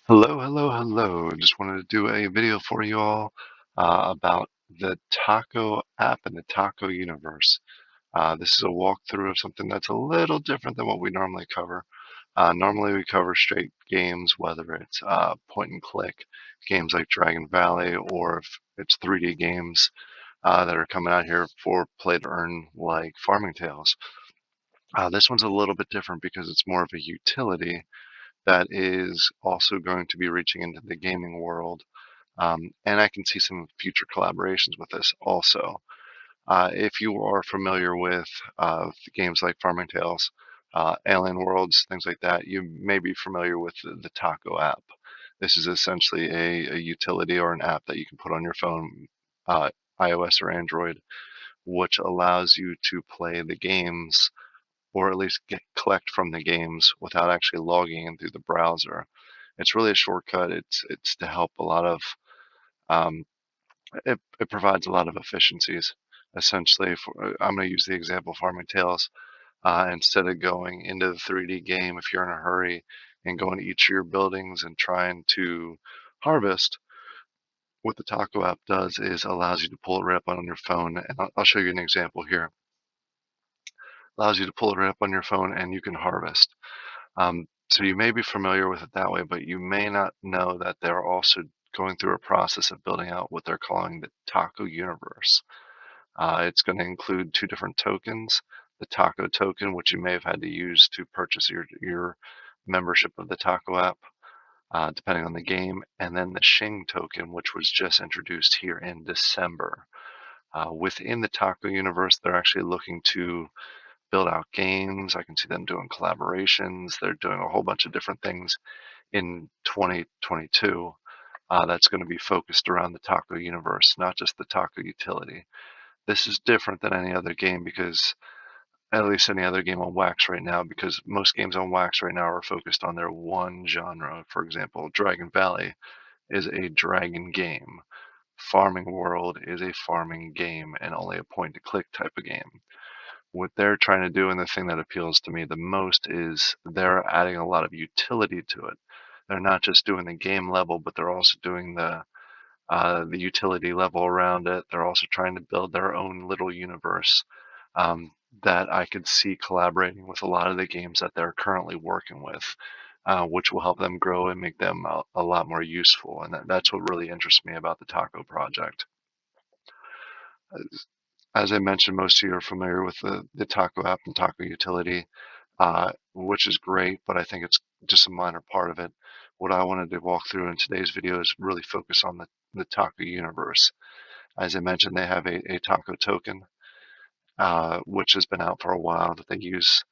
Hello, hello, hello. Just wanted to do a video for you all about the Taco app and the Taco Universe. This is a walkthrough of something that's a little different than what we normally cover. Normally we cover straight games, whether it's point and click games like Dragon Valley, or if it's 3D games that are coming out here for play to earn like Farming Tales. This one's a little bit different because it's more of a utility that is also going to be reaching into the gaming world. And I can see some future collaborations with this also. If you are familiar with games like Farming Tales, Alien Worlds, things like that, you may be familiar with the Taco app. This is essentially a utility or an app that you can put on your phone, iOS or Android, which allows you to play the games or at least collect from the games without actually logging in through the browser. It's really a shortcut. It's to help a lot of um, it provides a lot of efficiencies. Essentially, I'm going to use the example Farming Tales. Instead of going into the 3D game, if you're in a hurry and going to each of your buildings and trying to harvest, what the Taco app does is allows you to pull it right up on your phone. And I'll show you an example here. Allows you to pull it right up on your phone and you can harvest. So you may be familiar with it that way, but you may not know that they're also going through a process of building out what they're calling the Taco Universe. It's going to include two different tokens: the Taco token, which you may have had to use to purchase your membership of the Taco app, depending on the game, and then the Shing token, which was just introduced here in December. Within the Taco Universe, they're actually looking to build out games. I can see them doing collaborations. They're doing a whole bunch of different things in 2022 that's going to be focused around the Taco Universe, not just the Taco utility. This is different than any other game because, at least any other game on Wax right now, because most games on Wax right now are focused on their one genre. For example, Dragon Valley is a dragon game. Farming World is a farming game and only a point and click type of game. What they're trying to do, and the thing that appeals to me the most, is they're adding a lot of utility to it. They're not just doing the game level, but they're also doing the utility level around it. They're also trying to build their own little universe um, that I could see collaborating with a lot of the games that they're currently working with, which will help them grow and make them a lot more useful. And that's what really interests me about the Taco project. As I mentioned, most of you are familiar with the Taco app and Taco utility, which is great, but I think it's just a minor part of it. What I wanted to walk through in today's video is really focus on the Taco universe. As I mentioned, they have a Taco token, which has been out for a while, that they use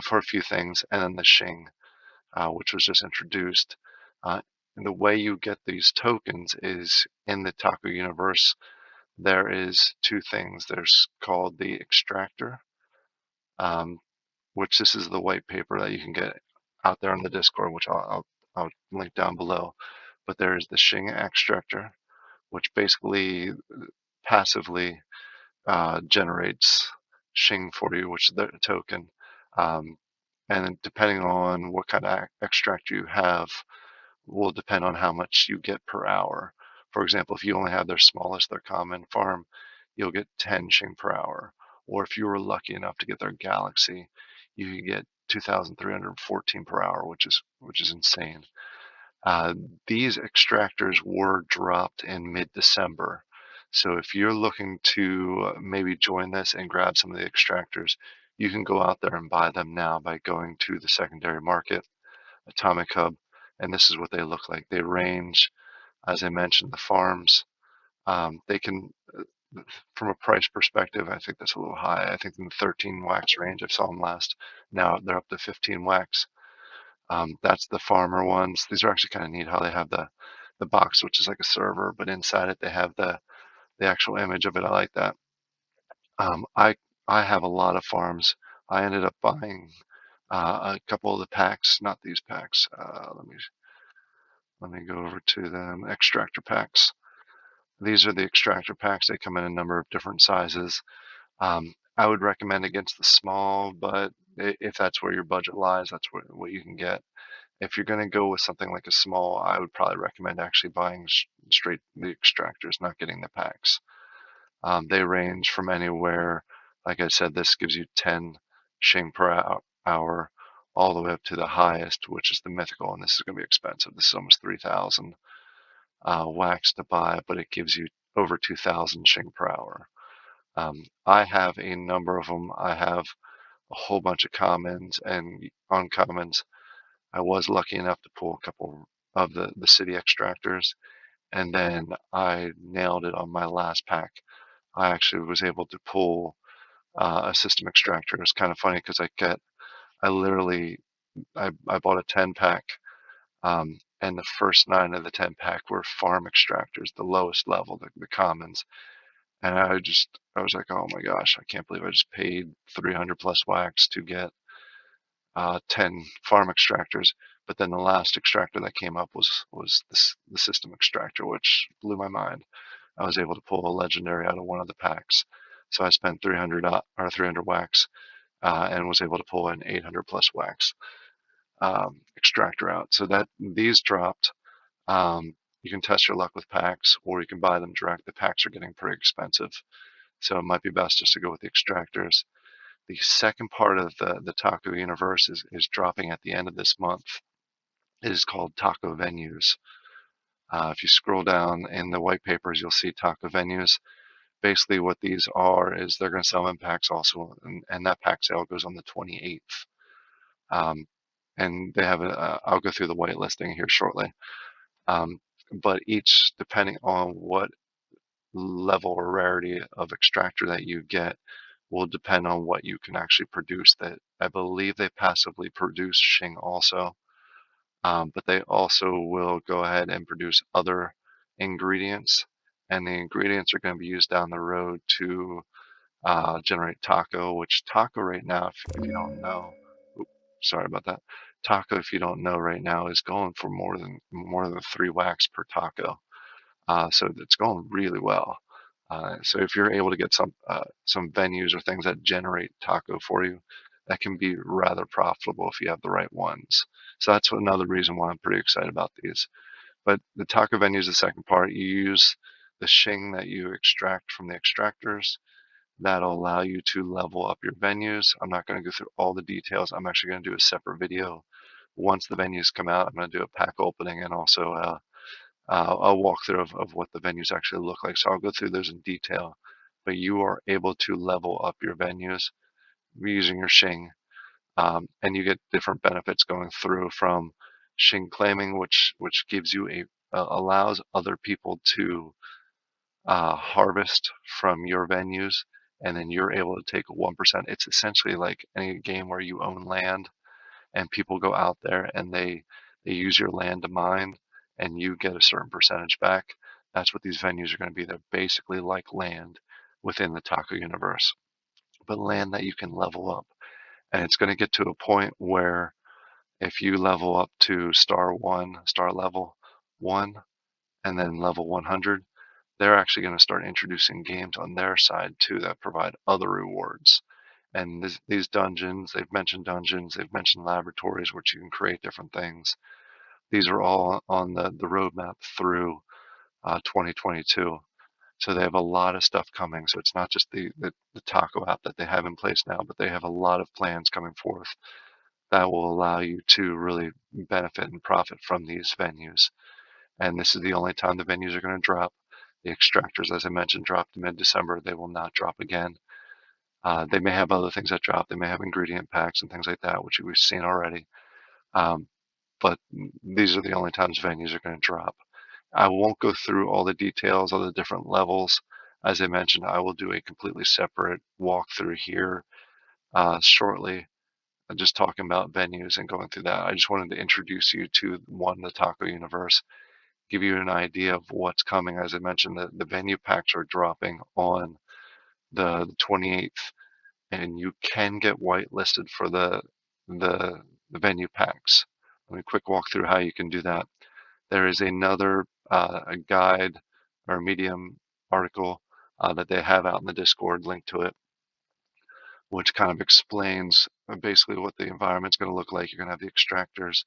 for a few things, and then the Shing, which was just introduced. And the way you get these tokens is in the Taco universe. There is two things. There's called the Extractor, um, which this is the white paper that you can get out there on the Discord, which I'll link down below. But there is the Shing Extractor, which basically passively generates Shing for you, which is the token. Um, and depending on what kind of extractor you have, will depend on how much you get per hour. For example, if you only have their smallest, their common farm, you'll get 10 Shing per hour. Or if you were lucky enough to get their Galaxy, you can get 2,314 per hour, which is insane. Uh, these extractors were dropped in mid-December. So if you're looking to maybe join this and grab some of the extractors, you can go out there and buy them now by going to the secondary market, Atomic Hub, and this is what they look like. They range, as I mentioned, the farms. They can, from a price perspective, I think that's a little high. I think in the 13 wax range, I saw them last. Now they're up to 15 wax. That's the farmer ones. These are actually kind of neat how they have the box, which is like a server, but inside it they have the actual image of it. I like that. Um, I I have a lot of farms. I ended up buying a couple of the packs, not these packs. Let me go over to them. Extractor packs. These are the extractor packs. They come in a number of different sizes. I would recommend against the small, but if that's where your budget lies, that's what you can get. If you're going to go with something like a small, I would probably recommend actually buying straight the extractors, not getting the packs. They range from anywhere, like I said, this gives you 10 shing per hour, all the way up to the highest, which is the mythical, and this is going to be expensive. This is almost 3,000 wax to buy, but it gives you over 2,000 shing per hour. I have a number of them. I have a whole bunch of commons and uncommons. I was lucky enough to pull a couple of the city extractors, and then I nailed it on my last pack. I actually was able to pull a system extractor. It's kind of funny because I literally, I bought a 10 pack, and the first 9 of the 10 pack were farm extractors, the lowest level, the commons. And I was like, oh my gosh, I can't believe I just paid 300 plus wax to get 10 farm extractors. But then the last extractor that came up was the system extractor, which blew my mind. I was able to pull a legendary out of one of the packs. So I spent 300 wax, and was able to pull an 800 plus wax extractor out. So that these dropped. You can test your luck with packs, or you can buy them direct. The packs are getting pretty expensive, so it might be best just to go with the extractors. The second part of the Taco Universe is dropping at the end of this month. It is called Taco Venues. If you scroll down in the white papers, you'll see Taco Venues. Basically, what these are is they're going to sell in packs also, and that pack sale goes on the 28th. And they have I'll go through the whitelisting here shortly. But each, depending on what level or rarity of extractor that you get, will depend on what you can actually produce. That I believe they passively produce shing also, but they also will go ahead and produce other ingredients, and the ingredients are going to be used down the road to generate taco. Which taco right now, if you don't know, sorry about that. Taco, if you don't know right now, is going for more than 3 wax per taco. So it's going really well. So if you're able to get some venues or things that generate taco for you, that can be rather profitable if you have the right ones. So that's another reason why I'm pretty excited about these. But the taco venue is the second part. You use the shing that you extract from the extractors. That'll allow you to level up your venues. I'm not going to go through all the details. I'm actually going to do a separate video. Once the venues come out, I'm going to do a pack opening and also a walkthrough of what the venues actually look like. So I'll go through those in detail. But you are able to level up your venues using your shing, and you get different benefits going through from shing claiming, which gives you allows other people to harvest from your venues, and then you're able to take 1%. It's essentially like any game where you own land and people go out there and they use your land to mine, and you get a certain percentage back. That's what these venues are going to be. They're basically like land within the Taco universe, but land that you can level up. And it's going to get to a point where if you level up to star level 1, and then level 100, they're actually going to start introducing games on their side too that provide other rewards. And these dungeons, they've mentioned laboratories which you can create different things. These are all on the roadmap through 2022. So they have a lot of stuff coming. So it's not just the Taco app that they have in place now, but they have a lot of plans coming forth that will allow you to really benefit and profit from these venues. And this is the only time the venues are going to drop. The extractors, as I mentioned, dropped in mid-December. They will not drop again. They may have other things that drop. They may have ingredient packs and things like that, which we've seen already. But these are the only times venues are going to drop. I won't go through all the details of the different levels. As I mentioned, I will do a completely separate walkthrough here shortly, just talking about venues and going through that. I just wanted to introduce you to the Taco Universe, give you an idea of what's coming. As I mentioned, the venue packs are dropping on the 28th, and you can get whitelisted for the venue packs. Let me quick walk through how you can do that. There is another a guide or a Medium article that they have out in the Discord, link to it, which kind of explains basically what the environment's going to look like. You're going to have the extractors,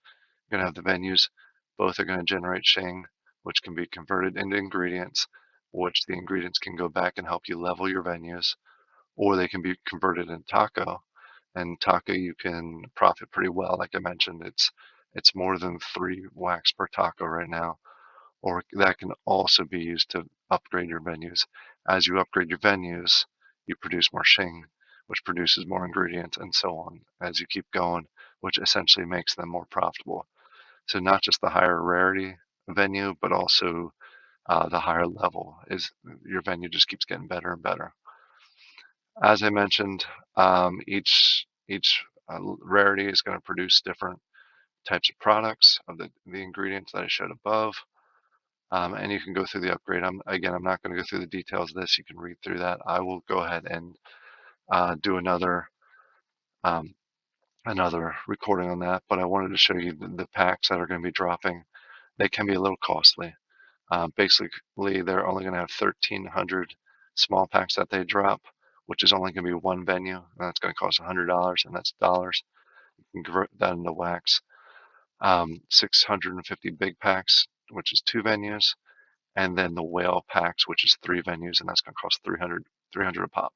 going to have the venues. Both are going to generate Shing, which can be converted into ingredients, which the ingredients can go back and help you level your venues, or they can be converted into taco. And taco, you can profit pretty well. Like I mentioned, it's more than 3 wax per taco right now. Or that can also be used to upgrade your venues. As you upgrade your venues, you produce more Shing, which produces more ingredients, and so on as you keep going, which essentially makes them more profitable. So not just the higher rarity venue, but also the higher level is your venue just keeps getting better and better. As I mentioned, each rarity is going to produce different types of products of the ingredients that I showed above. And you can go through the upgrade. I'm not going to go through the details of this. You can read through that. I will go ahead and do um, another recording on that. But I wanted to show you the packs that are going to be dropping. They can be a little costly. Basically, they're only going to have 1,300 small packs that they drop, which is only going to be one venue. And that's going to cost $100, and that's dollars. You can convert that into wax. 650 big packs, which is 2 venues, and then the whale packs, which is 3 venues, and that's going to cost 300 a pop.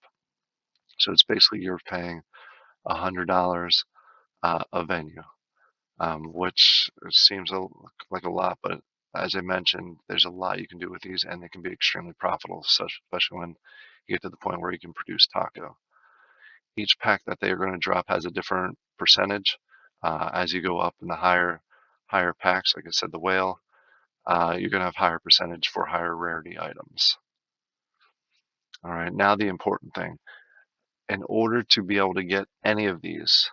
So it's basically you're paying $100 a venue, which seems like a lot, but as I mentioned, there's a lot you can do with these, and they can be extremely profitable, especially when you get to the point where you can produce taco. Each pack that they are going to drop has a different percentage. As you go up in the higher packs, like I said, the whale, you're going to have higher percentage for higher rarity items. All right, now the important thing. In order to be able to get any of these,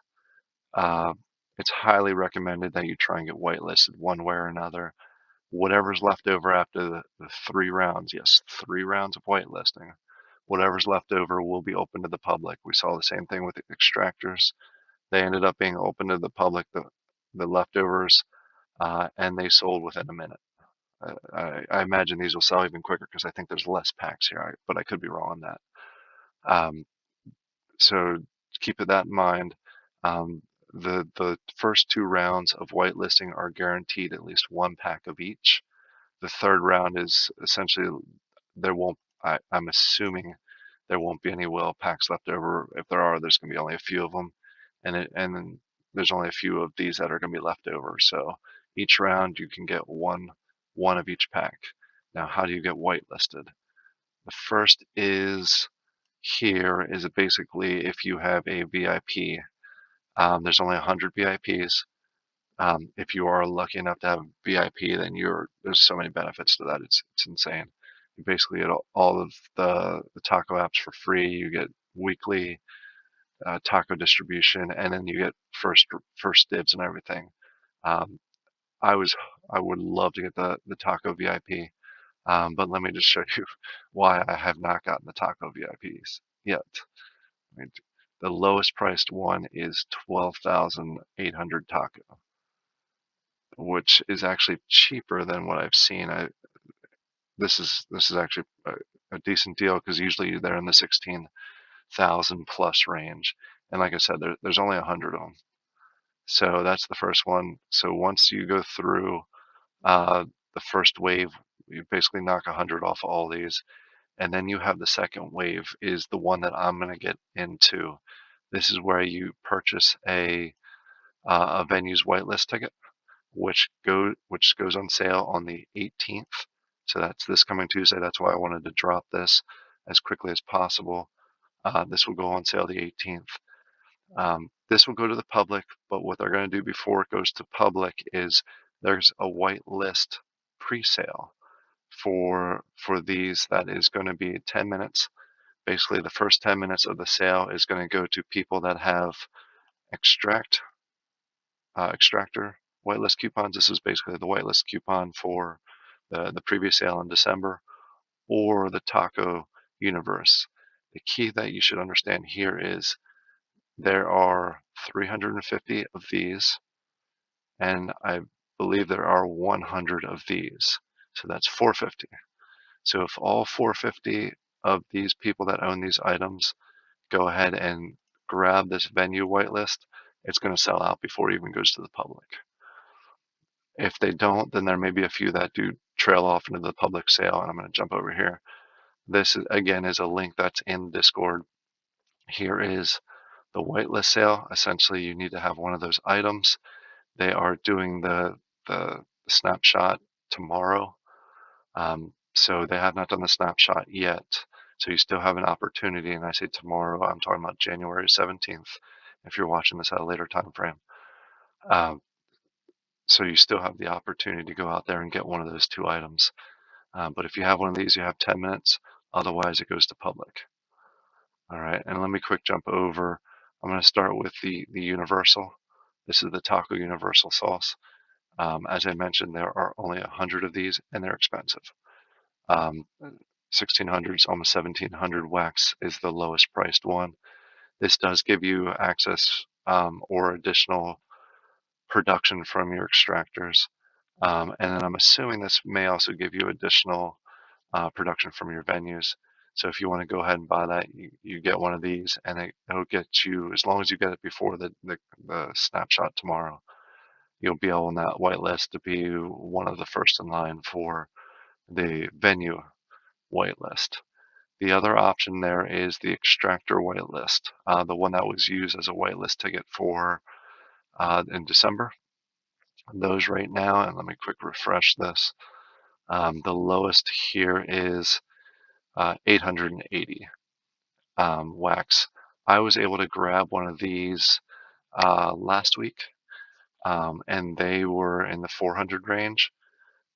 uh, it's highly recommended that you try and get whitelisted one way or another. Whatever's left over after the 3 rounds, yes, 3 rounds of whitelisting, whatever's left over will be open to the public. We saw the same thing with the extractors. They ended up being open to the public, the leftovers, and they sold within a minute. I imagine these will sell even quicker because I think there's less packs here, but I could be wrong on that. So keep that in mind. The first 2 rounds of whitelisting are guaranteed at least 1 pack of each. The third round is essentially I'm assuming there won't be any whale packs left over. If there are, there's going to be only a few of them, and then there's only a few of these that are going to be left over. So each round you can get one of each pack. Now, how do you get whitelisted? The first is here is basically if you have a VIP. There's only 100 VIPs. If you are lucky enough to have VIP, then there's so many benefits to that. It's insane. You basically get all of the taco apps for free. You get weekly taco distribution, and then you get first dibs and everything. Um, I would love to get the taco VIP, but let me just show you why I have not gotten the taco VIPs yet. The lowest priced one is 12,800 taco, which is actually cheaper than what I've seen. This is actually a decent deal because usually they're in the 16,000 plus range, and like I said, there's only 100 of them. So that's the first one. So once you go through the first wave, you basically knock 100 off all these, and then you have the second wave is the one that I'm going to get into. This is where you purchase a venue's whitelist ticket, which goes on sale on the 18th. So that's this coming Tuesday. That's why I wanted to drop this as quickly as possible. This will go on sale the 18th. This will go to the public, but what they're going to do before it goes to public is there's a whitelist pre-sale for these that is going to be 10 minutes. Basically, the first 10 minutes of the sale is going to go to people that have extractor whitelist coupons. This is basically the whitelist coupon for the previous sale in December, or the Taco Universe. The key that you should understand here is there are 350 of these, and I believe there are 100 of these. So that's 450. So if all 450 of these people that own these items go ahead and grab this venue whitelist, it's going to sell out before it even goes to the public. If they don't, then there may be a few that do trail off into the public sale, and I'm going to jump over here. This, again, is a link that's in Discord. Here is the whitelist sale. Essentially, you need to have one of those items. They are doing the snapshot tomorrow. So they have not done the snapshot yet. So you still have an opportunity, and I say tomorrow, I'm talking about January 17th, if you're watching this at a later time frame. So you still have the opportunity to go out there and get one of those two items. But if you have one of these, you have 10 minutes. Otherwise, it goes to public. All right, and let me quick jump over. I'm going to start with the Universal. This is the Taco Universal sauce. As I mentioned, there are only 100 of these, and they're expensive. 1600s, almost 1700 wax is the lowest priced one. This does give you access or additional production from your extractors. And then I'm assuming this may also give you additional production from your venues. So if you want to go ahead and buy that, you get one of these, and it'll get you, as long as you get it before the snapshot tomorrow, you'll be on that whitelist to be one of the first in line for the venue whitelist. The other option there is the Extractor whitelist, the one that was used as a whitelist ticket for in December. Those right now, and let me quick refresh this. The lowest here is 880 wax. I was able to grab one of these last week, and they were in the 400 range.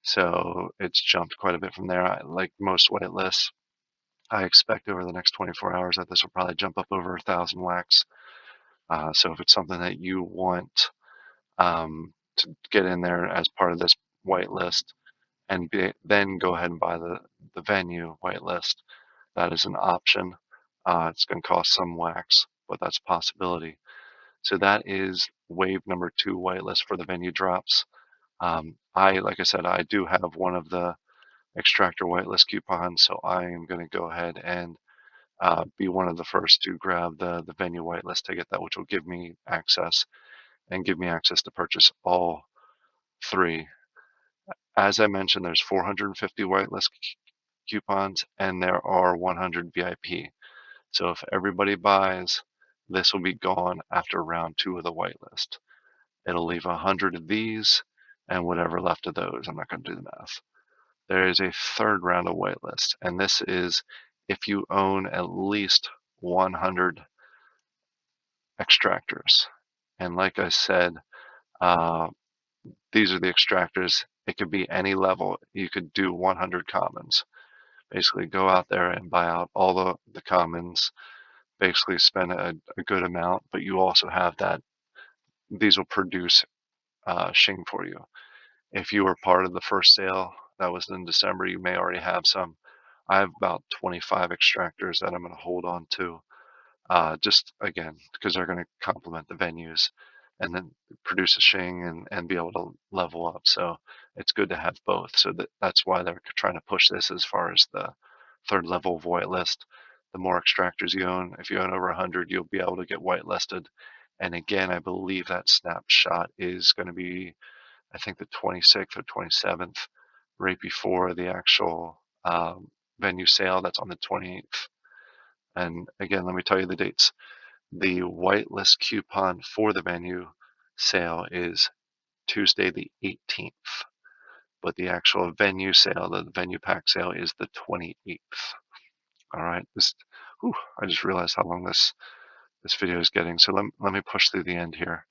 So it's jumped quite a bit from there. Like most whitelists, I expect over the next 24 hours that this will probably jump up over 1,000 wax. So if it's something that you want to get in there as part of this whitelist, and then go ahead and buy the venue whitelist, that is an option. It's going to cost some wax, but that's a possibility. So that is wave number 2 whitelist for the venue drops. Like I said, I do have one of the Extractor whitelist coupons, so I am going to go ahead and be one of the first to grab the venue whitelist ticket, that which will give me access to purchase all 3. As I mentioned, there's 450 whitelist coupons, and there are 100 VIP. So if everybody buys, this will be gone after round 2 of the whitelist. It'll leave 100 of these and whatever left of those. I'm not going to do the math. There is a third round of whitelist, and this is if you own at least 100 extractors. And like I said, these are the extractors. It could be any level. You could do 100 commons. Basically go out there and buy out all the commons, basically spend a good amount, but you also have that these will produce shing for you. If you were part of the first sale that was in December, you may already have some. I have about 25 extractors that I'm going to hold on to, just again, because they're going to complement the venues and then produce a shing and be able to level up. So it's good to have both. So that's why they're trying to push this as far as the third level of whitelist. The more extractors you own, if you own over 100, you'll be able to get whitelisted. And again, I believe that snapshot is going to be, I think, the 26th or 27th, right before the actual venue sale. That's on the 28th. And again, let me tell you the dates. The whitelist coupon for the venue sale is Tuesday the 18th, but the actual venue sale, the venue pack sale, is the 28th. All right, I just realized how long this video is getting. So let me push through the end here.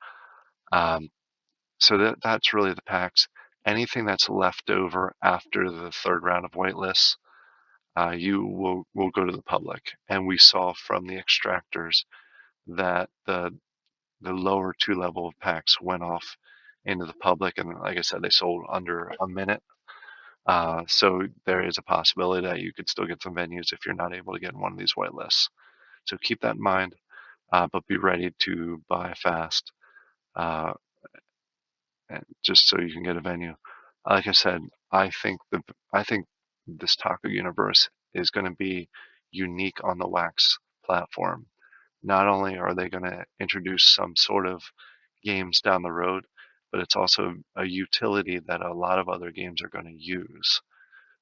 So that's really the packs. Anything that's left over after the third round of whitelists, you will go to the public. And we saw from the extractors that the lower 2 level of packs went off into the public, and like I said, they sold under a minute. So there is a possibility that you could still get some venues if you're not able to get in one of these whitelists. So keep that in mind, but be ready to buy fast, just so you can get a venue. Like I said, I think this Taco Universe is going to be unique on the Wax platform. Not only are they going to introduce some sort of games down the road, but it's also a utility that a lot of other games are going to use.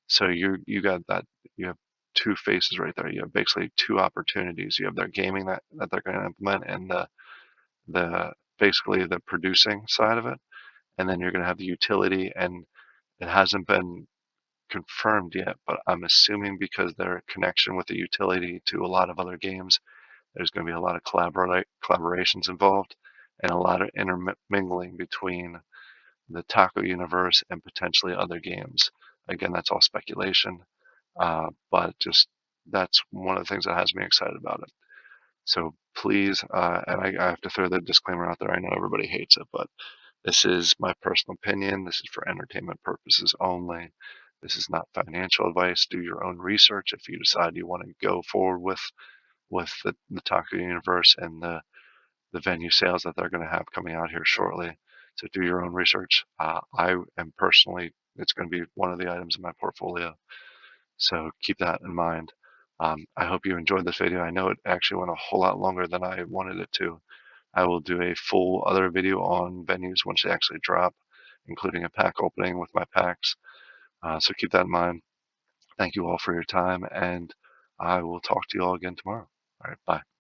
So you got that, you have two faces right there. You have basically two opportunities. You have their gaming that they're going to implement, and the basically the producing side of it, and then you're going to have the utility. And it hasn't been confirmed yet, but I'm assuming because their connection with the utility to a lot of other games, there's going to be a lot of collaborations involved and a lot of intermingling between the Taco universe and potentially other games. Again, that's all speculation, but just that's one of the things that has me excited about it. So please, and I have to throw the disclaimer out there. I know everybody hates it, but this is my personal opinion. This is for entertainment purposes only. This is not financial advice. Do your own research if you decide you want to go forward with the Taco Universe and the venue sales that they're going to have coming out here shortly. So do your own research. I am personally, it's going to be one of the items in my portfolio. So keep that in mind. I hope you enjoyed this video. I know it actually went a whole lot longer than I wanted it to. I will do a full other video on venues once they actually drop, including a pack opening with my packs. So keep that in mind. Thank you all for your time, and I will talk to you all again tomorrow. All right, bye.